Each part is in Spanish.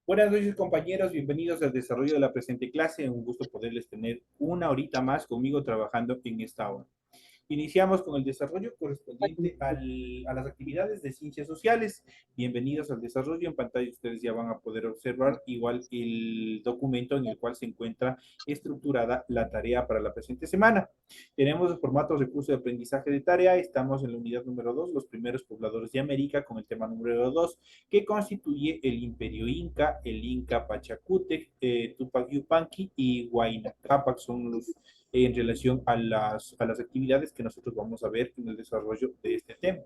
Buenas noches, compañeros. Bienvenidos al desarrollo de la presente clase. Un gusto poderles tener una horita más conmigo trabajando en esta hora. Iniciamos con el desarrollo correspondiente a las actividades de ciencias sociales. Bienvenidos al desarrollo. En pantalla ustedes ya van a poder observar igual el documento en el cual se encuentra estructurada la tarea para la presente semana. Tenemos el formato recurso de aprendizaje de tarea. Estamos en la unidad número 2, los primeros pobladores de América, con el tema número 2, que constituye el Imperio Inca, el Inca Pachacútec, Tupac Yupanqui y Huayna Cápac. Son los en relación a las actividades que nosotros vamos a ver en el desarrollo de este tema.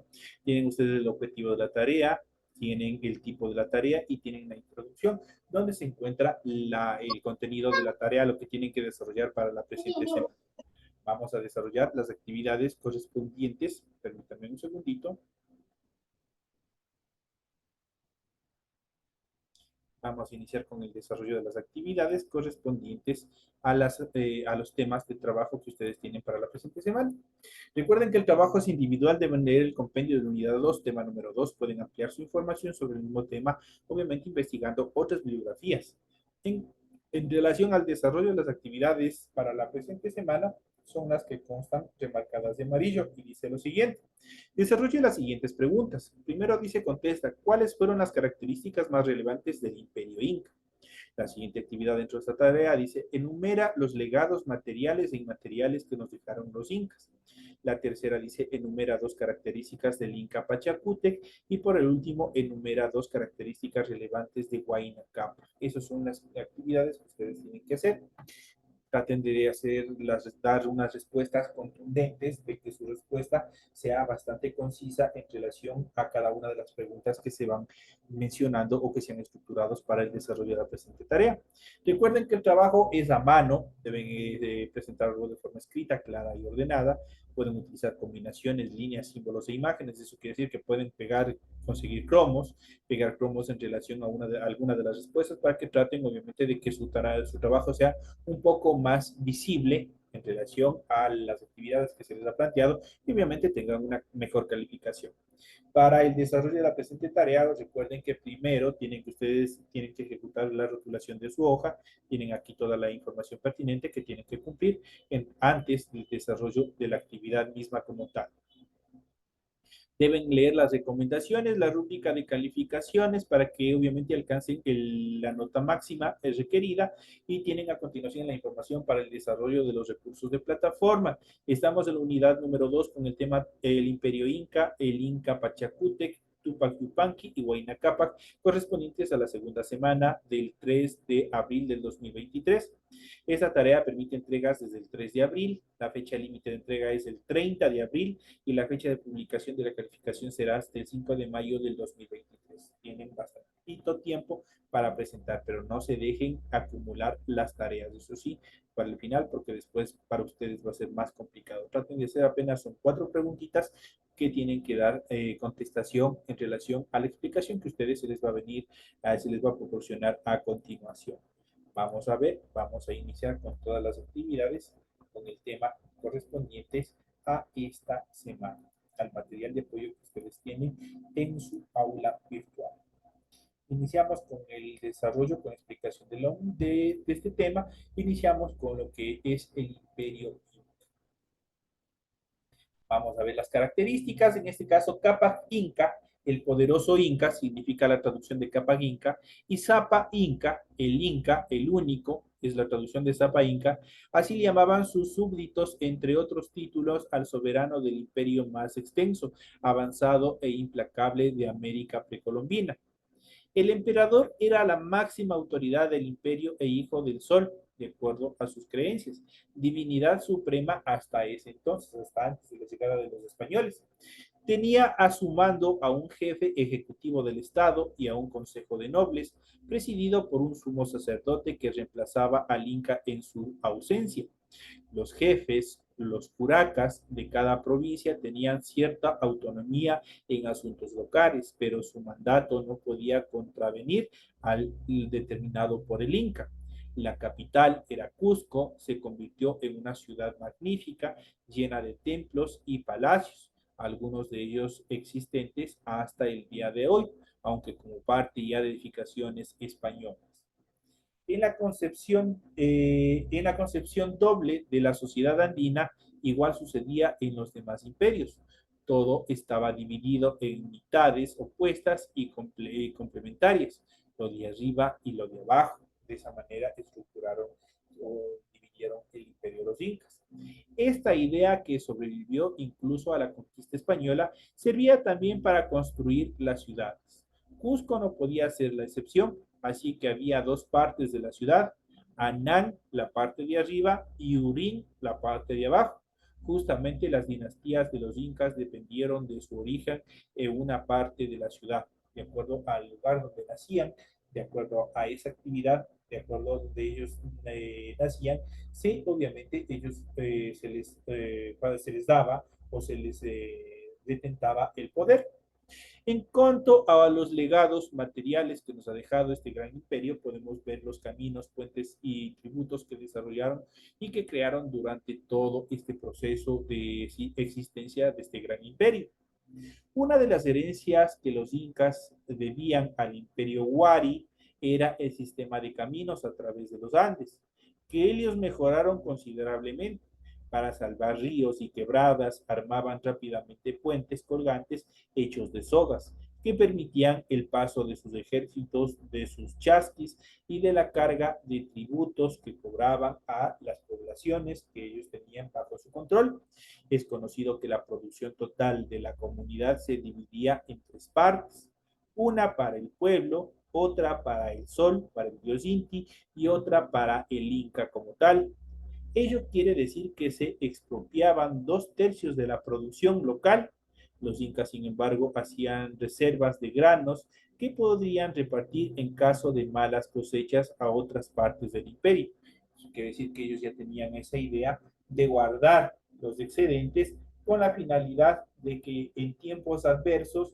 Tienen ustedes el objetivo de la tarea, tienen el tipo de la tarea y tienen la introducción, donde se encuentra el contenido de la tarea, lo que tienen que desarrollar para la presente semana. Vamos a desarrollar las actividades correspondientes. Permítanme un segundito. Vamos a iniciar con el desarrollo de las actividades correspondientes a los temas de trabajo que ustedes tienen para la presente semana. Recuerden que el trabajo es individual, deben leer el compendio de la unidad 2, tema número 2, pueden ampliar su información sobre el mismo tema, obviamente investigando otras bibliografías. En, en relación al desarrollo de las actividades para la presente semana, son las que constan remarcadas de amarillo y dice lo siguiente. Desarrolle las siguientes preguntas. Primero dice, contesta, ¿cuáles fueron las características más relevantes del Imperio Inca? La siguiente actividad dentro de esta tarea dice, enumera los legados materiales e inmateriales que nos dejaron los incas. La tercera dice, enumera dos características del Inca Pachacútec y por el último, enumera dos características relevantes de Huayna Cápac. Esas son las actividades que ustedes tienen que hacer. Traten de dar unas respuestas contundentes, de que su respuesta sea bastante concisa en relación a cada una de las preguntas que se van mencionando o que sean estructurados para el desarrollo de la presente tarea. Recuerden que el trabajo es a mano, deben presentarlo de forma escrita, clara y ordenada. Pueden utilizar combinaciones, líneas, símbolos e imágenes. Eso quiere decir que pueden conseguir cromos, pegar cromos en relación a alguna de las respuestas para que traten, obviamente, de que su trabajo sea un poco más visible en relación a las actividades que se les ha planteado y obviamente tengan una mejor calificación. Para el desarrollo de la presente tarea, recuerden que primero ustedes tienen que ejecutar la rotulación de su hoja, tienen aquí toda la información pertinente que tienen que cumplir antes del desarrollo de la actividad misma como tal. Deben leer las recomendaciones, la rúbrica de calificaciones para que obviamente alcancen la nota máxima requerida y tienen a continuación la información para el desarrollo de los recursos de plataforma. Estamos en la unidad número 2 con el tema el Imperio Inca, el Inca Pachacútec, Tupac Yupanqui y Huayna Cápac, correspondientes a la segunda semana del 3 de abril del 2023. Esta tarea permite entregas desde el 3 de abril, la fecha límite de entrega es el 30 de abril y la fecha de publicación de la calificación será hasta el 5 de mayo del 2023. Tienen bastante tiempo para presentar, pero no se dejen acumular las tareas, eso sí, para el final, porque después para ustedes va a ser más complicado. Traten de hacer apenas son 4 preguntitas que tienen que dar contestación en relación a la explicación que ustedes se les va a venir, se les va a proporcionar a continuación. Vamos a ver, vamos a iniciar con todas las actividades, con el tema correspondientes a esta semana, al material de apoyo que ustedes tienen en su aula virtual. Iniciamos con el desarrollo, con la explicación de este tema. Iniciamos con lo que es el Imperio Inca. Vamos a ver las características. En este caso, Capac Inca, el poderoso Inca, significa la traducción de Capac Inca, y Zapa Inca, el único, es la traducción de Zapa Inca. Así le llamaban sus súbditos, entre otros títulos, al soberano del imperio más extenso, avanzado e implacable de América precolombina. El emperador era la máxima autoridad del imperio e hijo del sol, de acuerdo a sus creencias, divinidad suprema hasta ese entonces, hasta antes de la llegada de los españoles. Tenía a su mando a un jefe ejecutivo del Estado y a un consejo de nobles, presidido por un sumo sacerdote que reemplazaba al Inca en su ausencia. Los jefes, los curacas de cada provincia tenían cierta autonomía en asuntos locales, pero su mandato no podía contravenir al determinado por el Inca. La capital era Cusco, se convirtió en una ciudad magnífica, llena de templos y palacios, algunos de ellos existentes hasta el día de hoy, aunque como parte ya de edificaciones españolas. En la concepción doble de la sociedad andina, igual sucedía en los demás imperios. Todo estaba dividido en mitades opuestas y complementarias, lo de arriba y lo de abajo. De esa manera estructuraron o dividieron el imperio de los incas. Esta idea, que sobrevivió incluso a la conquista española, servía también para construir las ciudades. Cusco no podía ser la excepción, así que había dos partes de la ciudad: Anán, la parte de arriba, y Urín, la parte de abajo. Justamente las dinastías de los incas dependieron de su origen en una parte de la ciudad, de acuerdo al lugar donde nacían, de acuerdo a esa actividad, de acuerdo a donde ellos nacían. Sí, obviamente ellos se les daba o se les detentaba el poder. En cuanto a los legados materiales que nos ha dejado este gran imperio, podemos ver los caminos, puentes y tributos que desarrollaron y que crearon durante todo este proceso de existencia de este gran imperio. Una de las herencias que los incas debían al imperio Wari era el sistema de caminos a través de los Andes, que ellos mejoraron considerablemente. Para salvar ríos y quebradas, armaban rápidamente puentes colgantes hechos de sogas, que permitían el paso de sus ejércitos, de sus chasquis y de la carga de tributos que cobraban a las poblaciones que ellos tenían bajo su control. Es conocido que la producción total de la comunidad se dividía en tres partes: una para el pueblo, otra para el sol, para el dios Inti, y otra para el Inca como tal. Ello quiere decir que se expropiaban dos tercios de la producción local. Los incas, sin embargo, hacían reservas de granos que podrían repartir en caso de malas cosechas a otras partes del imperio. Eso quiere decir que ellos ya tenían esa idea de guardar los excedentes con la finalidad de que en tiempos adversos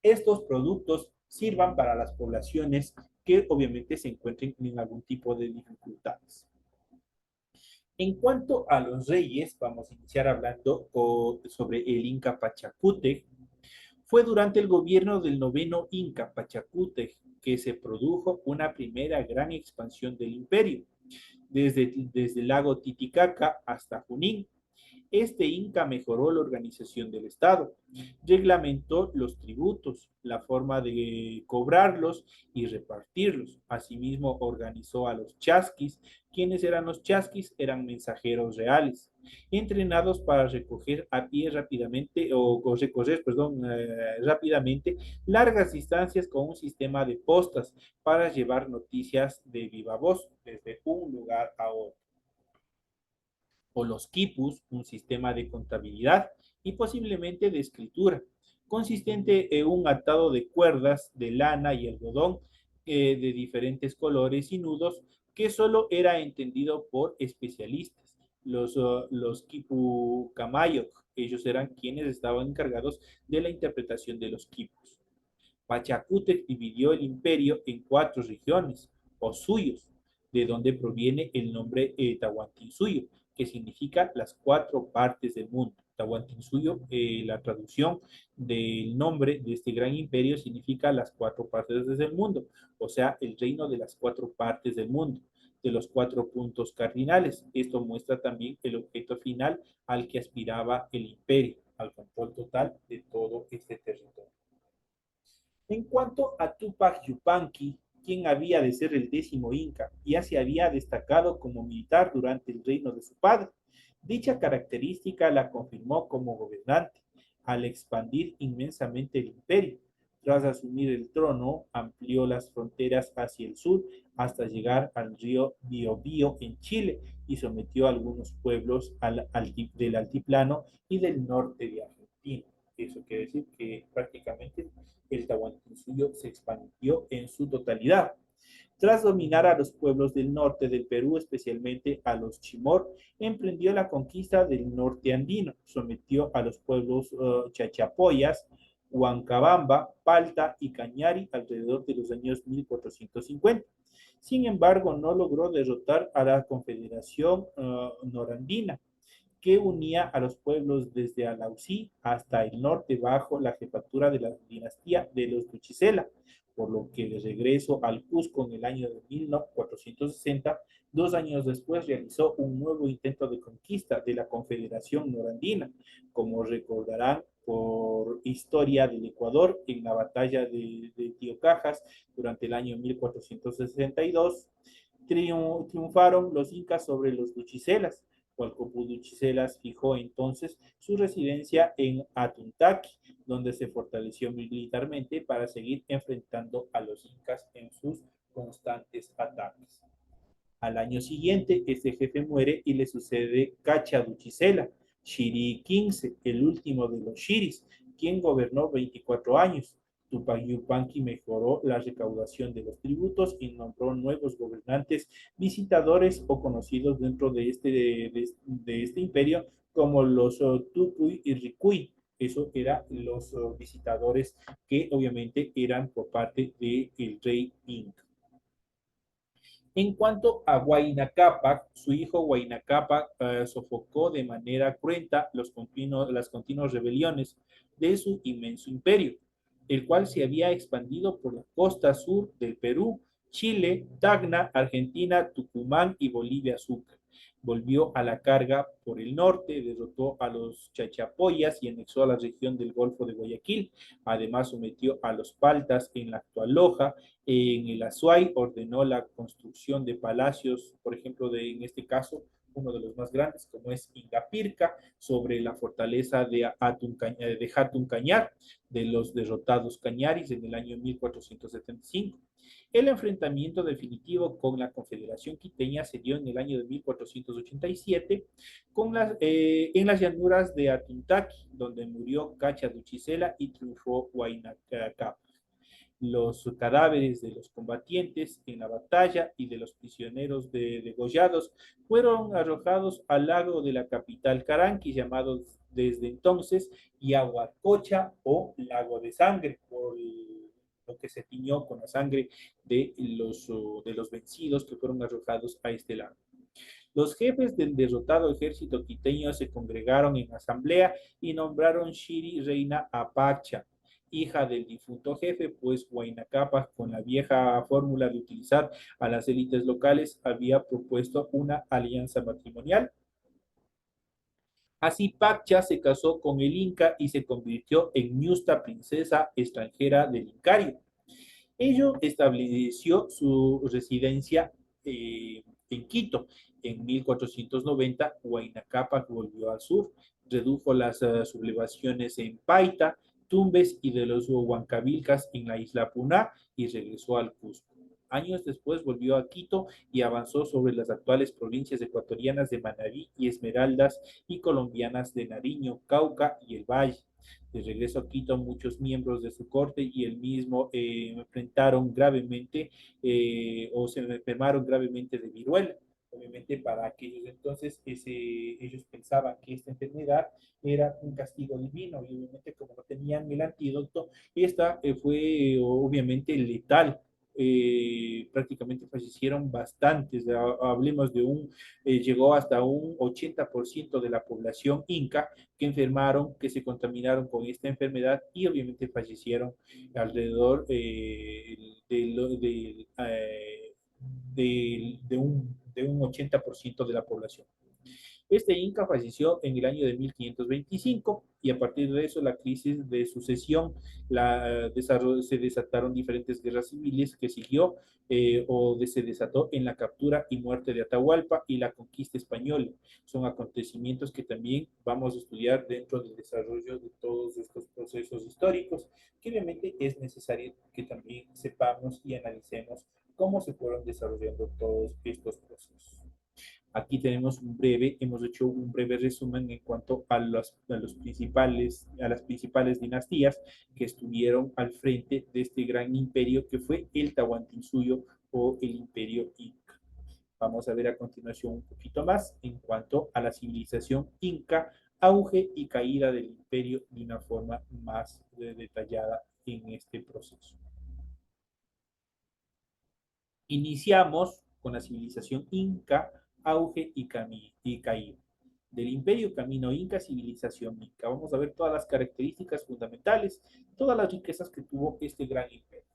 estos productos sirvan para las poblaciones que obviamente se encuentren en algún tipo de dificultades. En cuanto a los reyes, vamos a iniciar hablando sobre el Inca Pachacútec. Fue durante el gobierno del noveno Inca Pachacútec que se produjo una primera gran expansión del imperio, desde el lago Titicaca hasta Junín. Este Inca mejoró la organización del Estado, reglamentó los tributos, la forma de cobrarlos y repartirlos. Asimismo, organizó a los chasquis. ¿Quiénes eran los chasquis? Eran mensajeros reales, entrenados para recoger a pie rápidamente o recorrer, perdón, rápidamente largas distancias con un sistema de postas para llevar noticias de viva voz desde un lugar a otro. O los quipus, un sistema de contabilidad y posiblemente de escritura, consistente en un atado de cuerdas de lana y algodón de diferentes colores y nudos, que solo era entendido por especialistas. Los quipu camayok, ellos eran quienes estaban encargados de la interpretación de los quipus. Pachacútec dividió el imperio en cuatro regiones, o suyos, de donde proviene el nombre Tahuantinsuyo, que significa las cuatro partes del mundo. Tahuantinsuyo, la traducción del nombre de este gran imperio, significa las cuatro partes del mundo, o sea, el reino de las cuatro partes del mundo, de los cuatro puntos cardinales. Esto muestra también el objeto final al que aspiraba el imperio, al control total de todo este territorio. En cuanto a Tupac Yupanqui, quien había de ser el décimo Inca, ya se había destacado como militar durante el reino de su padre. Dicha característica la confirmó como gobernante, al expandir inmensamente el imperio. Tras asumir el trono, amplió las fronteras hacia el sur hasta llegar al río Biobío en Chile y sometió a algunos pueblos del altiplano y del norte de Argentina. Eso quiere decir que prácticamente el Tahuantinsuyo se expandió en su totalidad. Tras dominar a los pueblos del norte del Perú, especialmente a los Chimor, emprendió la conquista del norte andino, sometió a los pueblos Chachapoyas, Huancabamba, Palta y Cañari alrededor de los años 1450. Sin embargo, no logró derrotar a la Confederación Norandina, que unía a los pueblos desde Alausí hasta el norte bajo la jefatura de la dinastía de los Tuchicela, por lo que de regreso al Cusco en el año de 1460, 2 años después realizó un nuevo intento de conquista de la Confederación Norandina, como recordarán por historia del Ecuador en la batalla de Tío Cajas durante el año 1462, triunfaron los incas sobre los duchicelas. Hualcopu Duchicelas fijó entonces su residencia en Atuntaqui, donde se fortaleció militarmente para seguir enfrentando a los incas en sus constantes ataques. Al año siguiente, este jefe muere y le sucede Cacha Duchisela, Shiri XV, el último de los Shiris, quien gobernó 24 años. Tupac Yupanqui mejoró la recaudación de los tributos y nombró nuevos gobernantes visitadores o conocidos dentro de este imperio como los Tupuy y Ricuy. Eso eran los visitadores que obviamente eran por parte del rey Inca. En cuanto a Huayna Cápac, su hijo Huayna Cápac sofocó de manera cruenta las continuas rebeliones de su inmenso imperio, el cual se había expandido por la costa sur del Perú, Chile, Tacna, Argentina, Tucumán y Bolivia Sucre. Volvió a la carga por el norte, derrotó a los chachapoyas y anexó a la región del Golfo de Guayaquil. Además, sometió a los paltas en la actual Loja. En el Azuay ordenó la construcción de palacios, por ejemplo, en este caso, uno de los más grandes, como es Ingapirca, sobre la fortaleza de Hatun Cañar, de los derrotados Cañaris en el año 1475. El enfrentamiento definitivo con la Confederación Quiteña se dio en el año de 1487 en las llanuras de Atuntaqui, donde murió Cacha Duchisela y triunfó Huayna Cápac. Los cadáveres de los combatientes en la batalla y de los prisioneros degollados fueron arrojados al lago de la capital Caranqui, llamado desde entonces Yaguarcocha o Lago de Sangre, por lo que se tiñó con la sangre de los vencidos que fueron arrojados a este lago. Los jefes del derrotado ejército quiteño se congregaron en asamblea y nombraron Shiri reina Apacha, hija del difunto jefe, pues Huayna Cápac, con la vieja fórmula de utilizar a las élites locales, había propuesto una alianza matrimonial. Así Pacha se casó con el Inca y se convirtió en Ñusta, princesa extranjera del Incario. Ello estableció su residencia en Quito. En 1490, Huayna Cápac volvió al sur, redujo las sublevaciones en Paita, Tumbes y de los Huancavilcas en la isla Puná y regresó al Cusco. Años después volvió a Quito y avanzó sobre las actuales provincias ecuatorianas de Manabí y Esmeraldas y colombianas de Nariño, Cauca y el Valle. De regreso a Quito, muchos miembros de su corte y él mismo enfrentaron gravemente o se enfermaron gravemente de viruela. Obviamente para aquellos entonces ellos pensaban que esta enfermedad era un castigo divino y obviamente como no tenían el antídoto, esta fue obviamente letal. Prácticamente fallecieron bastantes, hablemos de llegó hasta un 80% de la población inca que enfermaron, que se contaminaron con esta enfermedad y obviamente fallecieron alrededor de un 80% de la población. Este inca falleció en el año de 1525 y a partir de eso la crisis de sucesión se desataron diferentes guerras civiles que siguió se desató en la captura y muerte de Atahualpa y la conquista española. Son acontecimientos que también vamos a estudiar dentro del desarrollo de todos estos procesos históricos, que obviamente es necesario que también sepamos y analicemos cómo se fueron desarrollando todos estos procesos. Aquí tenemos hemos hecho un breve resumen en cuanto a las principales dinastías que estuvieron al frente de este gran imperio que fue el Tahuantinsuyo o el imperio inca. Vamos a ver a continuación un poquito más en cuanto a la civilización inca, auge y caída del imperio de una forma más detallada en este proceso. Iniciamos con la civilización inca, auge y caída. del imperio camino inca, civilización inca. Vamos a ver todas las características fundamentales, todas las riquezas que tuvo este gran imperio.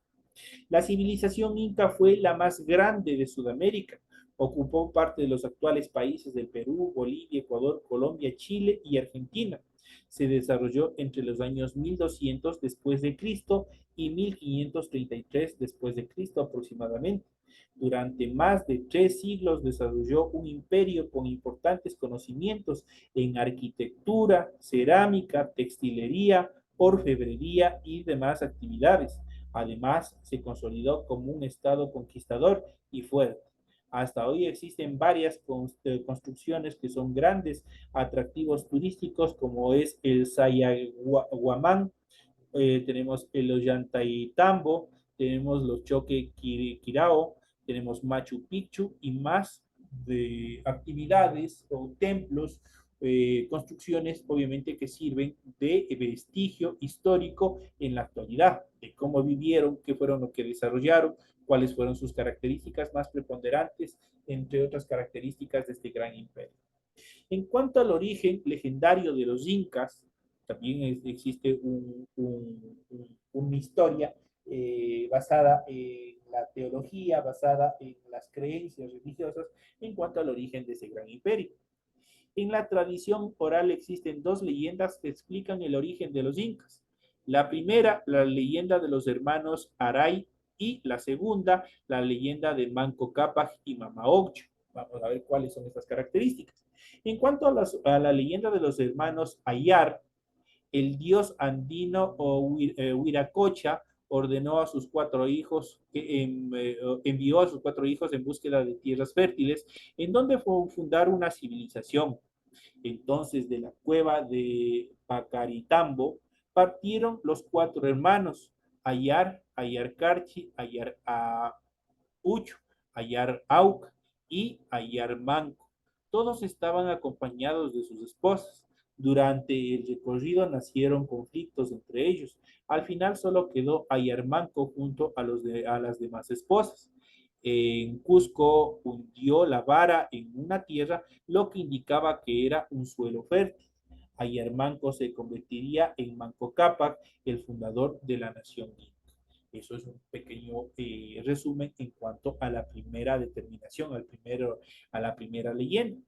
La civilización inca fue la más grande de Sudamérica. Ocupó parte de los actuales países del Perú, Bolivia, Ecuador, Colombia, Chile y Argentina. Se desarrolló entre los años 1200 después de Cristo y 1533 después de Cristo aproximadamente. Durante más de 3 siglos desarrolló un imperio con importantes conocimientos en arquitectura, cerámica, textilería, orfebrería y demás actividades. Además, se consolidó como un estado conquistador y fuerte. Hasta hoy existen varias construcciones que son grandes atractivos turísticos, como es el Sayaguamán, tenemos el Ollantaytambo, tenemos los Choque Quirao, tenemos Machu Picchu y más de actividades o templos, construcciones obviamente que sirven de vestigio histórico en la actualidad, de cómo vivieron, qué fueron lo que desarrollaron, cuáles fueron sus características más preponderantes, entre otras características de este gran imperio. En cuanto al origen legendario de los incas, también existe una historia basada en la teología, basada en las creencias religiosas en cuanto al origen de ese gran imperio. En la tradición oral existen dos leyendas que explican el origen de los incas. La primera, la leyenda de los hermanos Aray, y la segunda, la leyenda de Manco Cápac y Mama Ocllo. Vamos a ver cuáles son estas características. En cuanto a la leyenda de los hermanos Ayar, el dios andino o Huiracocha ordenó a sus 4 hijos, envió a sus 4 hijos en búsqueda de tierras fértiles, en donde fue fundar una civilización. Entonces, de la cueva de Pacaritambo partieron los 4 hermanos, Ayar, Ayar Carchi, Ayar Ucho, Ayar Auca y Ayar Manco. Todos estaban acompañados de sus esposas. Durante el recorrido nacieron conflictos entre ellos. Al final solo quedó Ayar Manco junto a las demás esposas. En Cusco hundió la vara en una tierra, lo que indicaba que era un suelo fértil. Ayar Manco se convertiría en Manco Cápac, el fundador de la nación inca. Eso es un pequeño resumen en cuanto a la primera determinación, a la primera leyenda.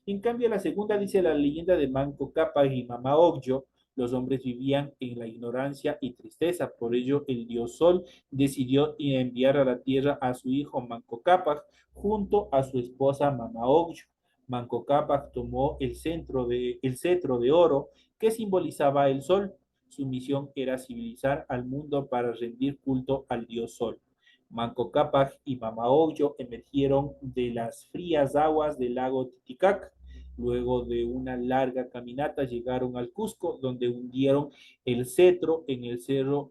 En cambio, la segunda dice la leyenda de Manco Cápac y Mama Ocllo. Los hombres vivían en la ignorancia y tristeza, por ello el dios Sol decidió enviar a la tierra a su hijo Manco Cápac junto a su esposa Mama Ocllo. Manco Cápac tomó el cetro de oro que simbolizaba el sol. Su misión era civilizar al mundo para rendir culto al dios Sol. Manco Cápac y Mama Ocllo emergieron de las frías aguas del lago Titicaca. Luego de una larga caminata llegaron al Cusco, donde hundieron el cetro en el cerro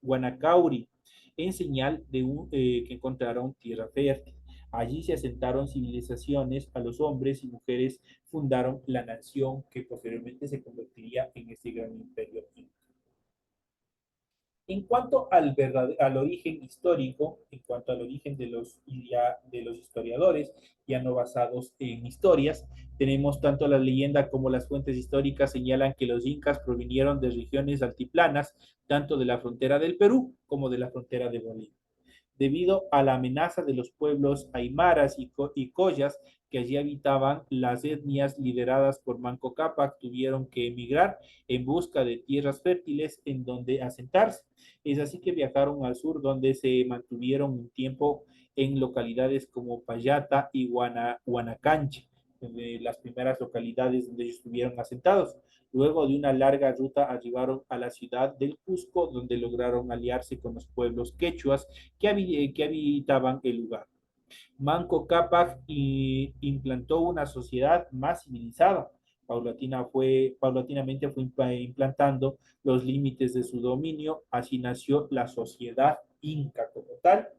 Guanacauri, en señal de que encontraron tierra fértil. Allí se asentaron civilizaciones, a los hombres y mujeres fundaron la nación que posteriormente se convertiría en este gran imperio inca. En cuanto al origen histórico, en cuanto al origen de los historiadores, ya no basados en historias, tenemos tanto la leyenda como las fuentes históricas señalan que los incas provinieron de regiones altiplanas, tanto de la frontera del Perú como de la frontera de Bolivia. Debido a la amenaza de los pueblos aymaras y collas que allí habitaban, las etnias lideradas por Manco Cápac tuvieron que emigrar en busca de tierras fértiles en donde asentarse. Es así que viajaron al sur, donde se mantuvieron un tiempo en localidades como Payata y Huanacanche, las primeras localidades donde ellos estuvieron asentados. Luego de una larga ruta arribaron a la ciudad del Cusco, donde lograron aliarse con los pueblos quechuas que habitaban el lugar. Manco Cápac implantó una sociedad más civilizada. Paulatinamente fue implantando los límites de su dominio, así nació la sociedad inca como tal.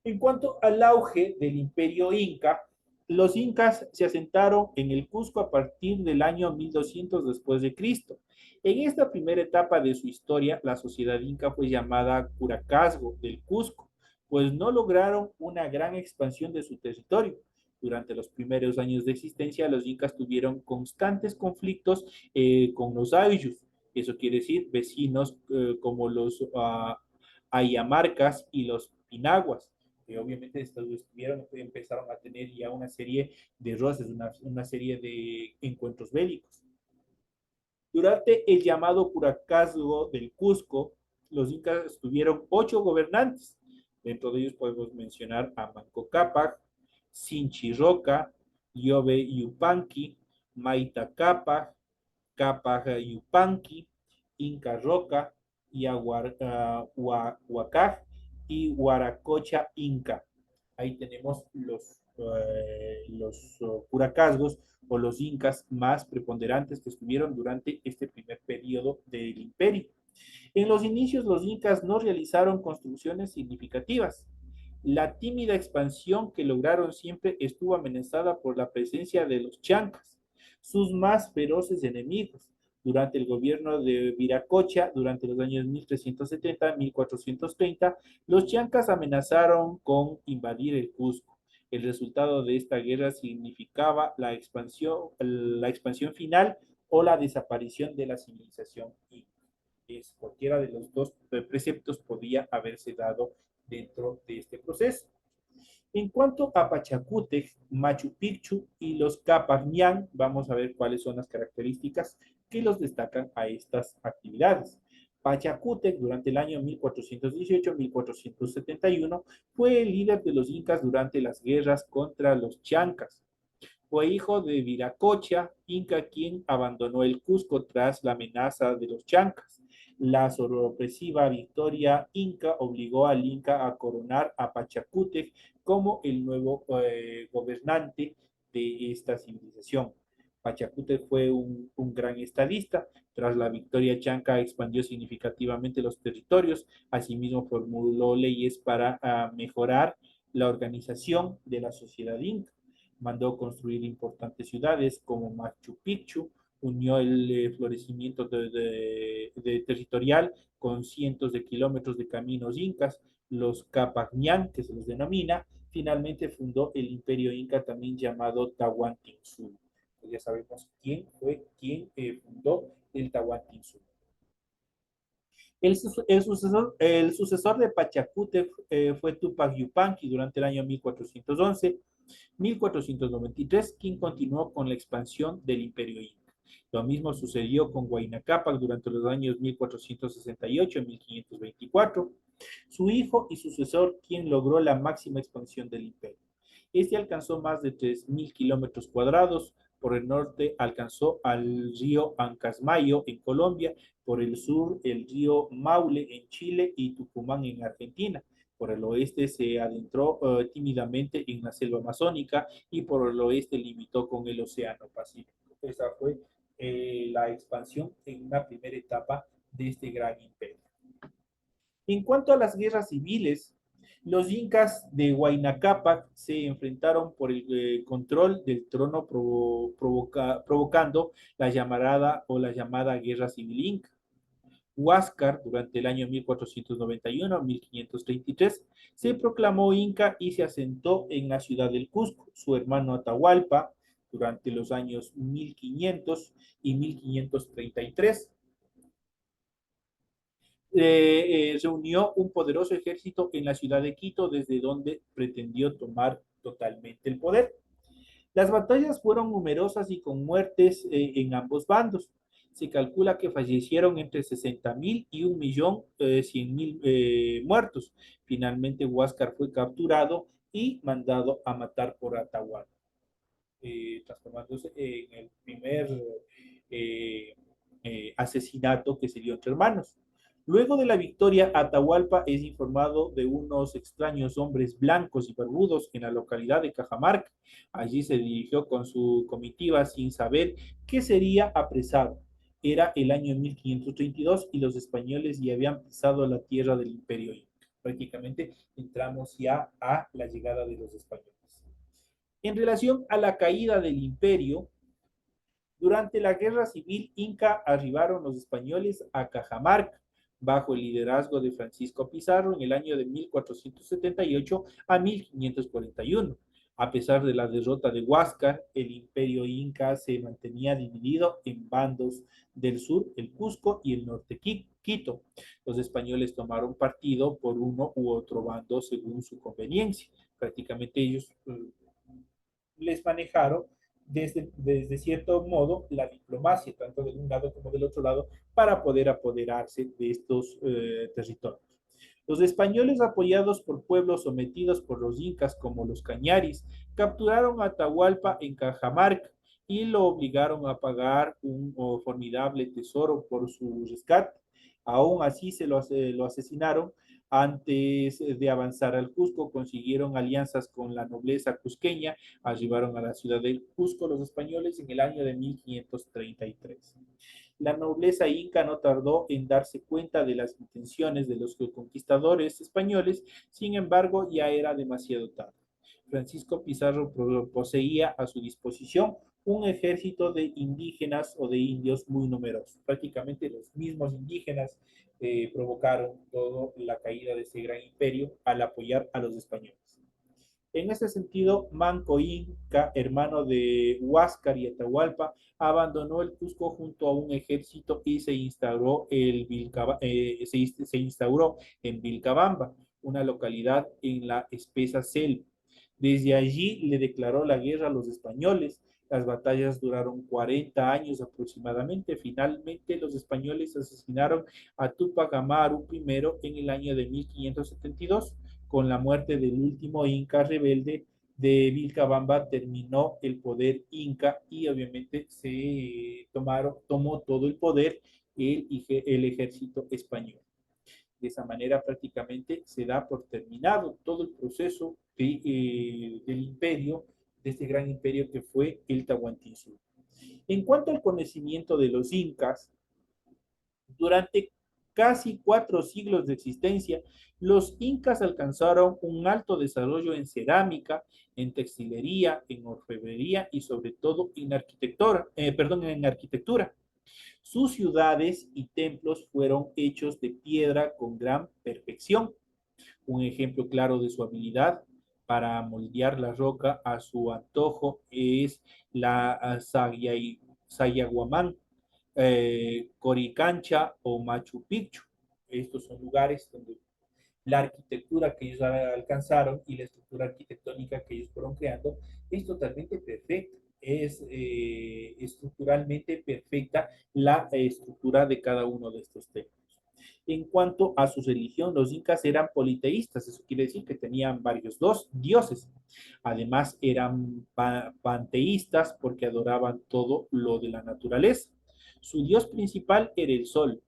En cuanto al auge del imperio inca, los incas se asentaron en el Cusco a partir del año 1200 después de Cristo. En esta primera etapa de su historia, la sociedad inca fue llamada Curacazgo del Cusco, pues no lograron una gran expansión de su territorio. Durante los primeros años de existencia, los incas tuvieron constantes conflictos con los ayllus. Eso quiere decir vecinos como los ayamarcas y los pinaguas, que obviamente empezaron a tener ya una serie de roces, una serie de encuentros bélicos. Durante el llamado Curacazgo del Cusco, los incas tuvieron 8 gobernantes. Dentro de ellos podemos mencionar a Manco Cápac, Sinchi Roca, Yobe Yupanqui, Maita Cápac, Cápac Yupanqui, Inca Roca, Yaguac y Huaracocha Inca. Ahí tenemos los curacazgos o los incas más preponderantes que estuvieron durante este primer periodo del imperio. En los inicios, los incas no realizaron construcciones significativas. La tímida expansión que lograron siempre estuvo amenazada por la presencia de los chancas, sus más feroces enemigos. Durante el gobierno de Viracocha, durante los años 1370-1430, los chancas amenazaron con invadir el Cusco. El resultado de esta guerra significaba la expansión final o la desaparición de la civilización inca. Cualquiera de los dos preceptos podía haberse dado dentro de este proceso. En cuanto a Pachacútec, Machu Picchu y los Capagnián, vamos a ver cuáles son las características que los destacan a estas actividades. Pachacútec, durante el año 1418-1471, fue el líder de los incas durante las guerras contra los chancas. Fue hijo de Viracocha, inca, quien abandonó el Cusco tras la amenaza de los chancas. La sorpresiva victoria inca obligó al inca a coronar a Pachacútec como el nuevo gobernante de esta civilización. Pachacútec fue un gran estadista. Tras la victoria chanca expandió significativamente los territorios. Asimismo formuló leyes para mejorar la organización de la sociedad inca. Mandó construir importantes ciudades como Machu Picchu, unió el florecimiento territorial con cientos de kilómetros de caminos incas, los Capagnián, que se los denomina, finalmente fundó el imperio inca también llamado Tahuantinsuyo. Pues ya sabemos quién fue quien fundó el Tahuantinsuyo. El sucesor de Pachacútec fue Tupac Yupanqui durante el año 1411-1493, quien continuó con la expansión del imperio inca. Lo mismo sucedió con Huayna Cápac durante los años 1468-1524, su hijo y sucesor, quien logró la máxima expansión del imperio. Este alcanzó más de 3.000 kilómetros cuadrados. Por el norte alcanzó al río Ancasmayo en Colombia, por el sur el río Maule en Chile y Tucumán en Argentina. Por el oeste se adentró tímidamente en la selva amazónica y por el oeste limitó con el Océano Pacífico. Esa fue la expansión en una primera etapa de este gran imperio. En cuanto a las guerras civiles, los incas de Huayna Cápac se enfrentaron por el control del trono provocando la llamada Guerra Civil Inca. Huáscar, durante el año 1491-1533, se proclamó inca y se asentó en la ciudad del Cusco. Su hermano Atahualpa, durante los años 1500 y 1533, reunió un poderoso ejército en la ciudad de Quito, desde donde pretendió tomar totalmente el poder. Las batallas fueron numerosas y con muertes en ambos bandos. Se calcula que fallecieron entre 60.000 y 1.100.000 muertos. Finalmente, Huáscar fue capturado y mandado a matar por Atahualpa, transformándose en el primer eh, asesinato que se dio entre hermanos. Luego de la victoria, Atahualpa es informado de unos extraños hombres blancos y barbudos en la localidad de Cajamarca. Allí se dirigió con su comitiva sin saber que sería apresado. Era el año 1532 y los españoles ya habían pisado la tierra del imperio inca. Prácticamente entramos ya a la llegada de los españoles. En relación a la caída del imperio, durante la Guerra Civil Inca arribaron los españoles a Cajamarca bajo el liderazgo de Francisco Pizarro en el año de 1478 a 1541. A pesar de la derrota de Huáscar, el imperio inca se mantenía dividido en bandos del sur, el Cusco, y el norte, Quito. Los españoles tomaron partido por uno u otro bando según su conveniencia. Prácticamente ellos les manejaron desde cierto modo la diplomacia, tanto de un lado como del otro lado, para poder apoderarse de estos territorios. Los españoles, apoyados por pueblos sometidos por los incas como los cañaris, capturaron a Atahualpa en Cajamarca y lo obligaron a pagar un formidable tesoro por su rescate. Aún así lo asesinaron. Antes de avanzar al Cusco, consiguieron alianzas con la nobleza cusqueña, arribaron a la ciudad del Cusco los españoles en el año de 1533. La nobleza inca no tardó en darse cuenta de las intenciones de los conquistadores españoles, sin embargo, ya era demasiado tarde. Francisco Pizarro poseía a su disposición un ejército de indígenas o de indios muy numeroso. Prácticamente los mismos indígenas provocaron toda la caída de ese gran imperio al apoyar a los españoles. En ese sentido, Manco Inca, hermano de Huáscar y Atahualpa, abandonó el Cusco junto a un ejército y se instauró en Vilcabamba, una localidad en la espesa selva. Desde allí le declaró la guerra a los españoles. Las batallas duraron 40 años aproximadamente. Finalmente, los españoles asesinaron a Tupac Amaru I en el año de 1572. Con la muerte del último inca rebelde de Vilcabamba terminó el poder inca y obviamente tomó todo el poder el ejército español. De esa manera prácticamente se da por terminado todo el proceso del imperio, de este gran imperio que fue el Tahuantinsuyo. En cuanto al conocimiento de los incas, durante casi 4 siglos de existencia, los incas alcanzaron un alto desarrollo en cerámica, en textilería, en orfebrería y sobre todo en arquitectura. Sus ciudades y templos fueron hechos de piedra con gran perfección. Un ejemplo claro de su habilidad para moldear la roca a su antojo es la Sayaguamán, Coricancha o Machu Picchu. Estos son lugares donde la arquitectura que ellos alcanzaron y la estructura arquitectónica que ellos fueron creando es totalmente perfecta. Es estructuralmente perfecta la estructura de cada uno de estos templos. En cuanto a su religión, los incas eran politeístas, eso quiere decir que tenían varios dioses. Además, eran panteístas porque adoraban todo lo de la naturaleza. Su dios principal era el sol.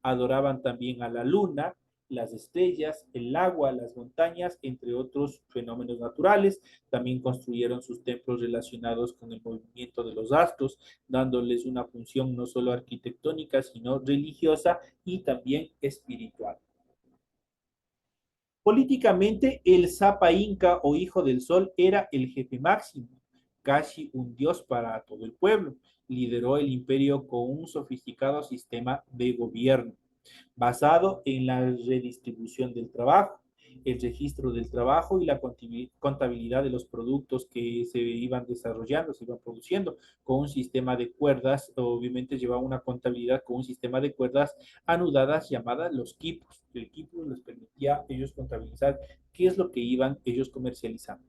Adoraban también a la luna, las estrellas, el agua, las montañas, entre otros fenómenos naturales. También construyeron sus templos relacionados con el movimiento de los astros, dándoles una función no solo arquitectónica, sino religiosa y también espiritual. Políticamente, el Zapa Inca o Hijo del Sol era el jefe máximo, casi un dios para todo el pueblo. Lideró el imperio con un sofisticado sistema de gobierno basado en la redistribución del trabajo, el registro del trabajo y la contabilidad de los productos que se iban desarrollando, se iban produciendo, con un sistema de cuerdas, obviamente llevaba una contabilidad con un sistema de cuerdas anudadas llamadas los quipos. El quipo les permitía a ellos contabilizar qué es lo que iban ellos comercializando.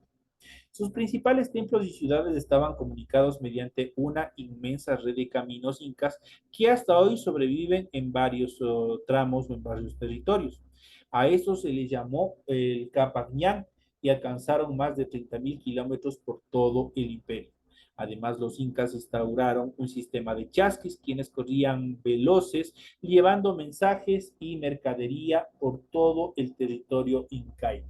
Sus principales templos y ciudades estaban comunicados mediante una inmensa red de caminos incas que hasta hoy sobreviven en varios tramos o en varios territorios. A eso se les llamó el Capañán y alcanzaron más de 30.000 kilómetros por todo el imperio. Además, los incas instauraron un sistema de chasquis, quienes corrían veloces, llevando mensajes y mercadería por todo el territorio incaico.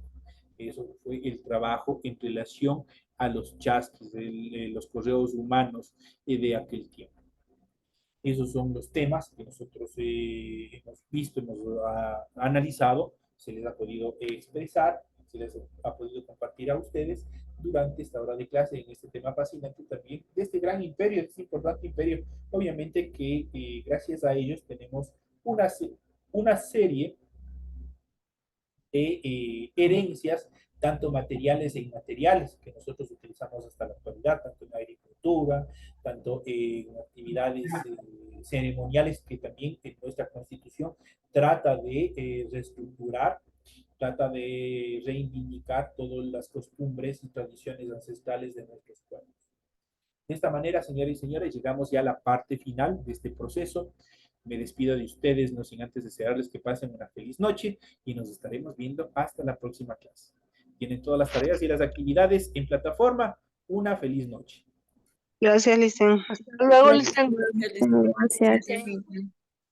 Eso fue el trabajo en relación a los chasquis, los correos humanos de aquel tiempo. Esos son los temas que nosotros hemos visto, hemos analizado, se les ha podido expresar, se les ha podido compartir a ustedes durante esta hora de clase en este tema fascinante también de este gran imperio, de este importante imperio. Obviamente que gracias a ellos tenemos una serie de herencias tanto materiales e inmateriales que nosotros utilizamos hasta la actualidad, tanto en agricultura, tanto en actividades ceremoniales que también en nuestra constitución trata de reestructurar, trata de reivindicar todas las costumbres y tradiciones ancestrales de nuestros pueblos. De esta manera, señores y señores, llegamos ya a la parte final de este proceso. Me despido de ustedes, no sin antes desearles que pasen una feliz noche y nos estaremos viendo hasta la próxima clase. Tienen todas las tareas y las actividades en plataforma. Una feliz noche. Gracias, Licen. Hasta luego, Gracias. Licen. Gracias. Gracias. Gracias.